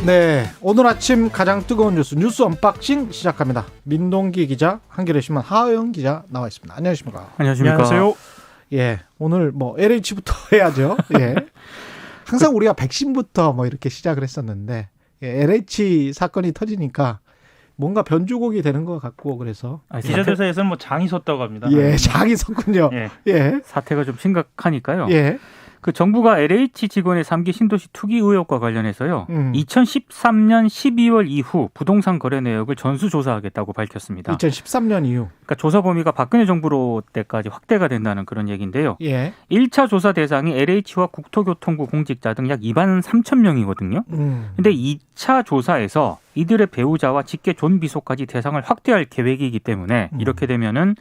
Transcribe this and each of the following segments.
네, 오늘 아침 가장 뜨거운 뉴스 언박싱 시작합니다. 민동기 기자, 한겨레 신문 하영 기자 나와 있습니다. 안녕하십니까? 안녕하세요. 예, 오늘 뭐 LH부터 해야죠. 예, 항상 우리가 백신부터 뭐 이렇게 시작을 했었는데 LH 사건이 터지니까 뭔가 변주곡이 되는 것 같고 그래서 기자들사이에서는 뭐 장이 섰다고 합니다. 예, 장이 섰군요. 예. 사태가 좀 심각하니까요. 예. 그 정부가 LH 직원의 3기 신도시 투기 의혹과 관련해서요. 2013년 12월 이후 부동산 거래 내역을 전수조사하겠다고 밝혔습니다. 2013년 이후. 그러니까 조사 범위가 박근혜 정부로 때까지 확대가 된다는 그런 얘기인데요. 예. 1차 조사 대상이 LH와 국토교통부 공직자 등 약 2만 3천 명이거든요. 근데 2차 조사에서 이들의 배우자와 직계 존비속까지 대상을 확대할 계획이기 때문에 이렇게 되면은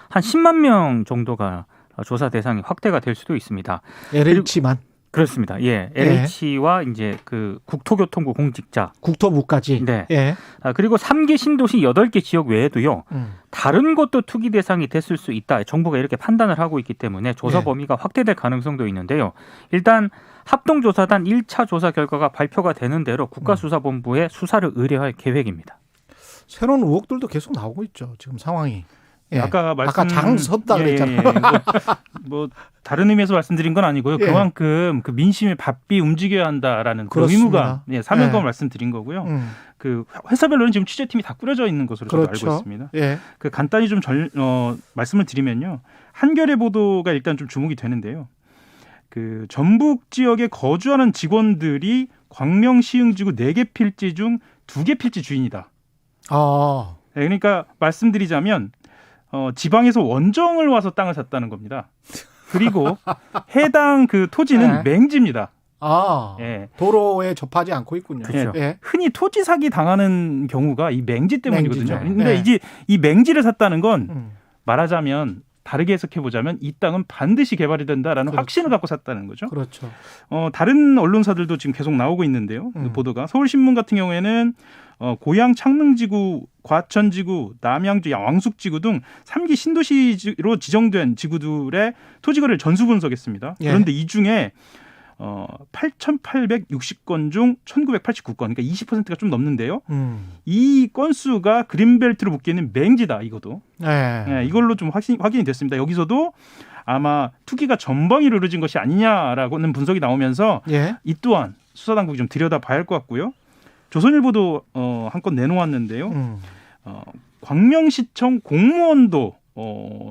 한 10만 명 정도가 조사 대상이 확대가 될 수도 있습니다. LH만. 그렇습니다. 예, LH와 이제 그 국토교통부 공직자, 국토부까지. 네. 예. 그리고 3개 신도시 8개 지역 외에도요. 다른 곳도 투기 대상이 됐을 수 있다. 정부가 이렇게 판단을 하고 있기 때문에 조사 범위가 확대될 가능성도 있는데요. 일단 합동조사단 1차 조사 결과가 발표가 되는 대로 국가수사본부에 수사를 의뢰할 계획입니다. 새로운 의혹들도 계속 나오고 있죠. 지금 상황이. 예. 아까 장 섰다 그랬잖아요. 뭐 다른 의미에서 말씀드린 건 아니고요. 그만큼 그 민심의 바삐 움직여야 한다라는 그 의무감, 사명감을 말씀드린 거고요. 그 회사별로는 지금 취재팀이 다 꾸려져 있는 것으로 저도 알고 있습니다. 그 간단히 좀 말씀을 드리면요. 한겨레 보도가 일단 좀 주목이 되는데요. 그 전북 지역에 거주하는 직원들이 광명시흥지구 4개 필지 중 2개 필지 주인이다. 그러니까 말씀드리자면 지방에서 원정을 와서 땅을 샀다는 겁니다. 그리고 해당 그 토지는 맹지입니다. 도로에 접하지 않고 있군요. 그렇죠. 흔히 토지 사기 당하는 경우가 이 맹지 때문이거든요. 맹지죠. 근데 이제 이 맹지를 샀다는 건 말하자면 다르게 해석해 보자면 이 땅은 반드시 개발이 된다라는 확신을 갖고 샀다는 거죠. 그렇죠. 다른 언론사들도 지금 계속 나오고 있는데요. 그 보도가 서울신문 같은 경우에는 고양 창릉지구, 과천지구, 남양주, 왕숙지구 등 3기 신도시로 지정된 지구들의 토지거래를 전수 분석했습니다. 그런데 이 중에 8,860건 중 1,989건, 그러니까 20%가 좀 넘는데요. 이 건수가 그린벨트로 묶이는 맹지다, 이것도. 이걸로 좀 확인이 됐습니다. 여기서도 아마 투기가 전방위로 이루어진 것이 아니냐라고는 분석이 나오면서 이 또한 수사당국이 좀 들여다봐야 할 것 같고요. 조선일보도 한 건 내놓았는데요. 광명시청 공무원도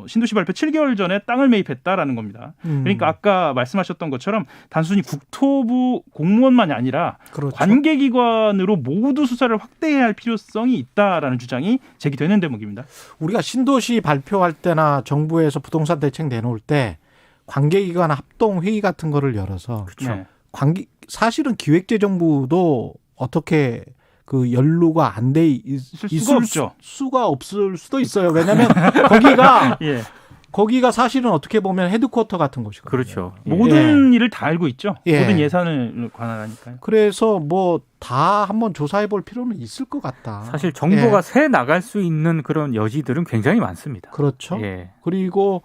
신도시 발표 7개월 전에 땅을 매입했다라는 겁니다. 그러니까 아까 말씀하셨던 것처럼 단순히 국토부 공무원만이 아니라 관계기관으로 모두 수사를 확대해야 할 필요성이 있다라는 주장이 제기되는 대목입니다. 우리가 신도시 발표할 때나 정부에서 부동산 대책 내놓을 때 관계기관 합동회의 같은 거를 열어서 사실은 기획재정부도 어떻게 그 연루가 안 돼 있을 수가 없을 수도 있어요. 왜냐하면 거기가 사실은 어떻게 보면 헤드쿼터 같은 곳이거든요. 그렇죠. 모든 일을 다 알고 있죠. 모든 예산을 관할하니까요. 그래서 뭐 다 한번 조사해 볼 필요는 있을 것 같다. 사실 정보가 새 나갈 수 있는 그런 여지들은 굉장히 많습니다. 그렇죠. 그리고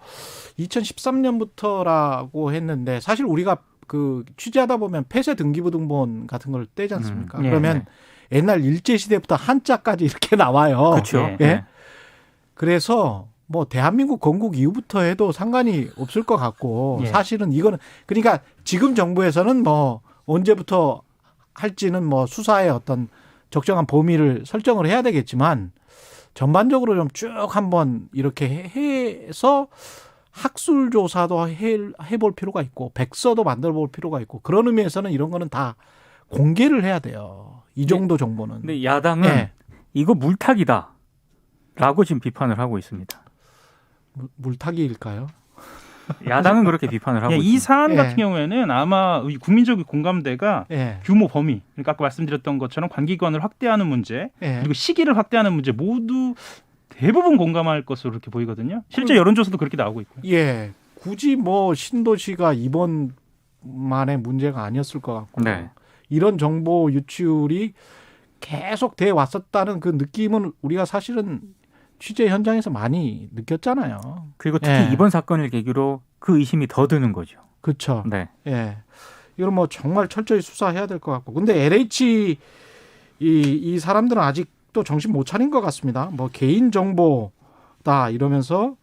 2013년부터라고 했는데 사실 우리가 그 취재하다 보면 폐쇄 등기부등본 같은 걸 떼지 않습니까? 그러면 옛날 일제시대부터 한자까지 이렇게 나와요. 그렇죠. 그래서 뭐 대한민국 건국 이후부터 해도 상관이 없을 것 같고 사실은 이거는 그러니까 지금 정부에서는 뭐 언제부터 할지는 뭐 수사의 어떤 적정한 범위를 설정을 해야 되겠지만 전반적으로 좀 쭉 한번 이렇게 해서 학술 조사도 해볼 필요가 있고 백서도 만들어 볼 필요가 있고 그런 의미에서는 이런 거는 다 공개를 해야 돼요. 이 정도 정보는. 근데 야당은 이거 물타기다라고 지금 비판을 하고 있습니다. 물타기일까요? 야당은 그렇게 비판을 하고 있습니다. 이 사안 같은 경우에는 아마 국민적 공감대가 규모 범위, 그러니까 아까 말씀드렸던 것처럼 관계기관을 확대하는 문제, 그리고 시기를 확대하는 문제 모두 대부분 공감할 것으로 이렇게 보이거든요. 실제 여론조사도 그렇게 나오고 있고요. 굳이 뭐 신도시가 이번만의 문제가 아니었을 것 같고 이런 정보 유출이 계속 돼 왔었다는 그 느낌은 우리가 사실은 취재 현장에서 많이 느꼈잖아요. 그리고 특히 이번 사건을 계기로 그 의심이 더 드는 거죠. 그렇죠. 이건 뭐 정말 철저히 수사해야 될 것 같고. 근데 LH 이 사람들은 아직도 정신 못 차린 것 같습니다. 뭐 개인 정보다 이러면서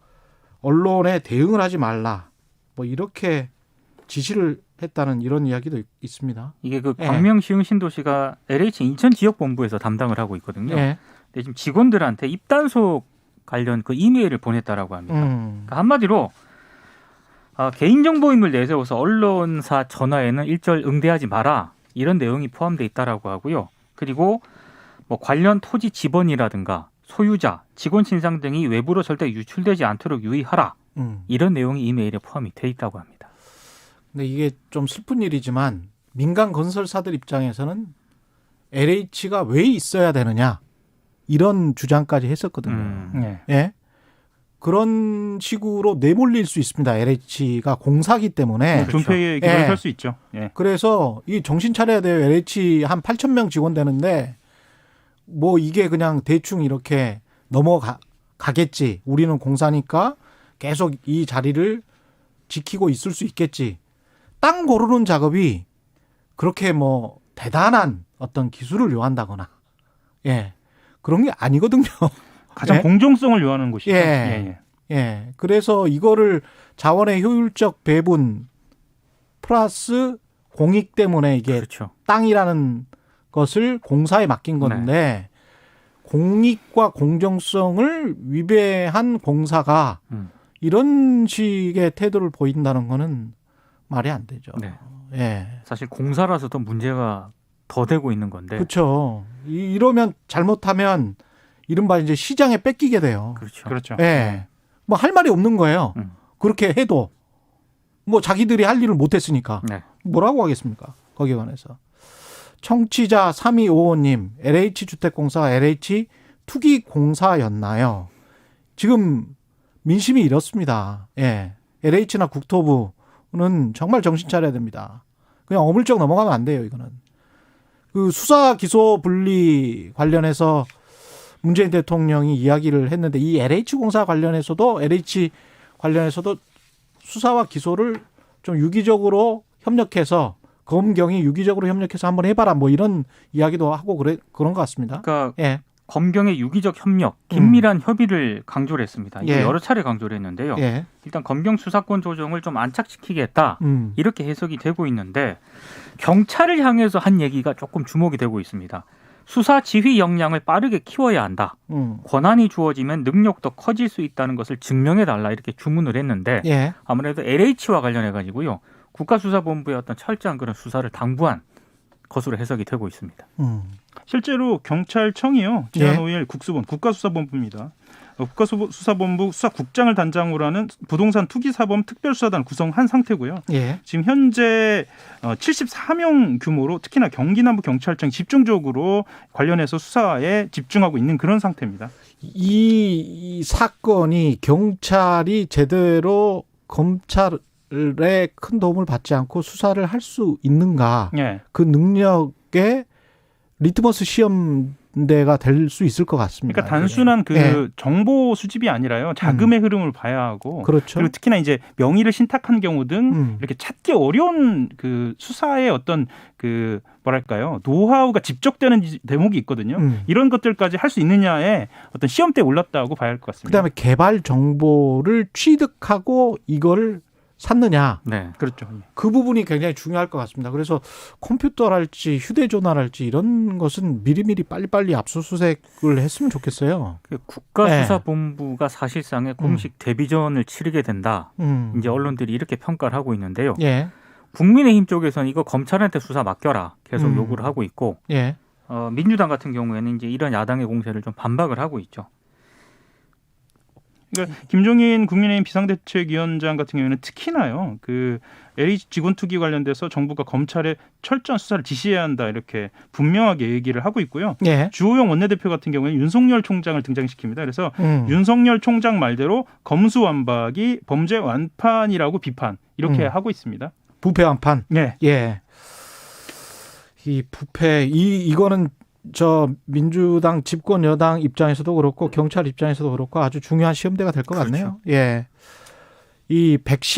언론에 대응을 하지 말라. 뭐 이렇게 지시를 했다는 이런 이야기도 있습니다. 이게 그 광명시흥 신도시가 LH 인천 지역본부에서 담당을 하고 있거든요. 예. 근데 지금 직원들한테 입단속 관련 그 이메일을 보냈다라고 합니다. 그러니까 한마디로 개인정보임을 내세워서 언론사 전화에는 일절 응대하지 마라. 이런 내용이 포함되어 있다라고 하고요. 그리고 뭐 관련 토지 지번이라든가 소유자, 직원 신상 등이 외부로 절대 유출되지 않도록 유의하라. 이런 내용이 이메일에 포함이 돼 있다고 합니다. 근데 이게 좀 슬픈 일이지만 민간 건설사들 입장에서는 LH가 왜 있어야 되느냐 이런 주장까지 했었거든요. 예. 그런 식으로 내몰릴 수 있습니다. LH가 공사기 때문에. 존폐의 기록을 할 수 있죠. 예. 그래서 이 정신 차려야 돼요. LH 한 8,000명 직원 되는데 뭐 이게 그냥 대충 이렇게 넘어가겠지. 우리는 공사니까 계속 이 자리를 지키고 있을 수 있겠지. 땅 고르는 작업이 그렇게 뭐 대단한 어떤 기술을 요한다거나 그런 게 아니거든요. 가장 공정성을 요하는 곳이죠. 그래서 이거를 자원의 효율적 배분 플러스 공익 때문에 이게 그렇죠. 땅이라는 것을 공사에 맡긴 건데 공익과 공정성을 위배한 공사가 이런 식의 태도를 보인다는 거는 말이 안 되죠. 사실 공사라서 더 문제가 더 되고 있는 건데. 그렇죠. 이러면 잘못하면 이른바 이제 시장에 뺏기게 돼요. 그렇죠. 뭐 할 말이 없는 거예요. 그렇게 해도 뭐 자기들이 할 일을 못했으니까 뭐라고 하겠습니까? 거기에 관해서. 청취자 3255님, LH주택공사가 LH 투기공사였나요? 지금 민심이 이렇습니다. LH나 국토부는 정말 정신 차려야 됩니다. 그냥 어물쩍 넘어가면 안 돼요, 이거는. 그 수사 기소 분리 관련해서 문재인 대통령이 이야기를 했는데 이 LH공사 관련해서도 수사와 기소를 좀 유기적으로 협력해서 검경이 유기적으로 협력해서 한번 해봐라 뭐 이런 이야기도 하고 그런 것 같습니다. 그러니까 검경의 유기적 협력, 긴밀한 협의를 강조를 했습니다. 이거 여러 차례 강조를 했는데요. 일단 검경 수사권 조정을 좀 안착시키겠다 이렇게 해석이 되고 있는데 경찰을 향해서 한 얘기가 조금 주목이 되고 있습니다. 수사 지휘 역량을 빠르게 키워야 한다. 권한이 주어지면 능력도 커질 수 있다는 것을 증명해달라 이렇게 주문을 했는데 아무래도 LH와 관련해가지고요. 국가수사본부의 어떤 철저한 그런 수사를 당부한 것으로 해석이 되고 있습니다. 실제로 경찰청이요. 지난 5일 국가수사본부입니다. 국가수사본부 수사국장을 단장으로 하는 부동산 투기사범 특별수사단 구성한 상태고요. 지금 현재 74명 규모로 특히나 경기남부 경찰청이 집중적으로 관련해서 수사에 집중하고 있는 그런 상태입니다. 이 사건이 경찰이 제대로 검찰의 큰 도움을 받지 않고 수사를 할 수 있는가? 그 능력의 리트머스 시험대가 될 수 있을 것 같습니다. 그러니까 단순한 그 정보 수집이 아니라요. 자금의 흐름을 봐야 하고 그렇죠. 그리고 특히나 이제 명의를 신탁한 경우 등 이렇게 찾기 어려운 그 수사의 어떤 그 뭐랄까요 노하우가 집적되는 대목이 있거든요. 이런 것들까지 할 수 있느냐에 어떤 시험대에 올랐다고 봐야 할 것 같습니다. 그다음에 개발 정보를 취득하고 이걸 샀느냐. 그렇죠. 그 부분이 굉장히 중요할 것 같습니다. 그래서 컴퓨터랄지 휴대전화랄지 이런 것은 미리미리 빨리빨리 압수수색을 했으면 좋겠어요. 국가수사본부가 사실상의 공식 데뷔전을 치르게 된다. 이제 언론들이 이렇게 평가를 하고 있는데요. 국민의힘 쪽에서는 이거 검찰한테 수사 맡겨라 계속 요구를 하고 있고 민주당 같은 경우에는 이제 이런 야당의 공세를 좀 반박을 하고 있죠. 그러니까 김종인 국민의힘 비상대책위원장 같은 경우에는 특히나요. 그 LH 직원 투기 관련돼서 정부가 검찰에 철저한 수사를 지시해야 한다 이렇게 분명하게 얘기를 하고 있고요. 주호영 원내대표 같은 경우에는 윤석열 총장을 등장시킵니다. 그래서 윤석열 총장 말대로 검수완박이 범죄 완판이라고 비판 이렇게 하고 있습니다. 부패 완판. 이 부패 이거는 저 민주당 집권 여당 입장에서도 그렇고 경찰 입장에서도 그렇고 아주 중요한 시험대가 될 것 같네요. 이 백신